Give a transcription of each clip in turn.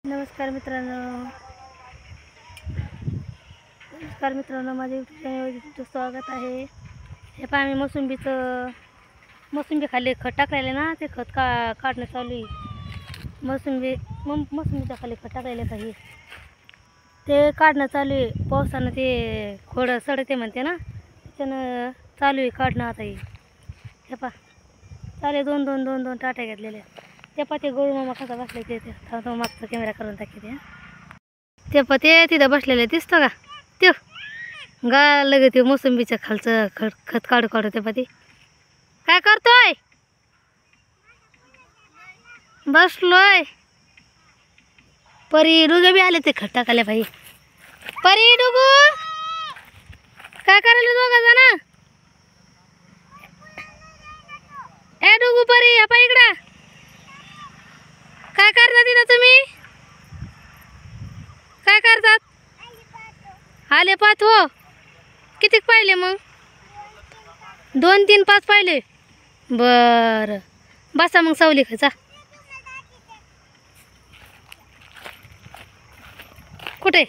नमस्कार मित्रांनो, माझ्या यूट्यूब चॅनलवर तुमचं स्वागत आहे. हे पहा, आम्ही मोसंबी खाली खत टाकायला ना, ते खत काढणं चालू आहे. मोसंबीच्या खाली खत टाकायला पाहिजे, ते काढणं चालू आहे. पावसानं ते खोडं सडते म्हणते ना, त्याच्यानं चालू आहे काढणं आता. हे पहा, चाले दोन टाट्या घेतलेल्या. ते पहा, ते गोळू मामा कसा बसले ते मागचा कॅमेरा करून टाकते. ते पहा, ते तिथं बसलेले दिसतं का? ते लगे ते मोसंबीच्या खालचं खत काढू ते पहा. ते काय करतोय? बसलोय. परी डुगे बी आले ते खत टाकायला भाई. परी डुगू काय करायला दोघा जण? ए डुगू परी, हा पहा इकडं. काय करता तिथं तुम्ही? काय करतात? आले 5 हो. किती पाहिले मग? 2, 3, 5 पाहिले. बरं, बसा मग सावली खायचा. कुठे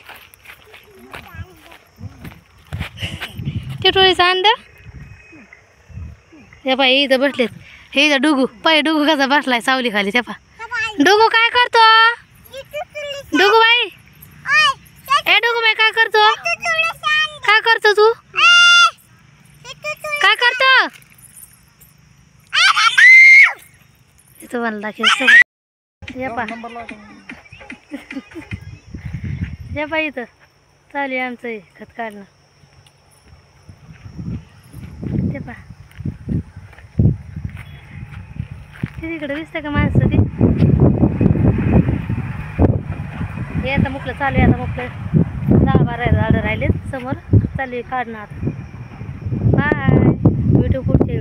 टिटोळीचा अंडा? हे बाई इथं बसलेत. हे इथं डुगू पाय, डुगू कसा बसलाय सावली खाली. ते पहा, डुगू काय करतो? डुगू बाई, ए डुगू बाई काय करतो? काय करतो तू? काय करतो? इथं बनला की हे पहा, हे पहा इथं चालू आहे आमचं खत काढणं. ते पहा, तिकडे दिसतं का माणसं? ती हे आता मुकलं चालू आहे. आता मुकलं 10-12 झाडं राहिलेत समोर. चालू आहे काढणं आता. बाय, भेटू पुढच्या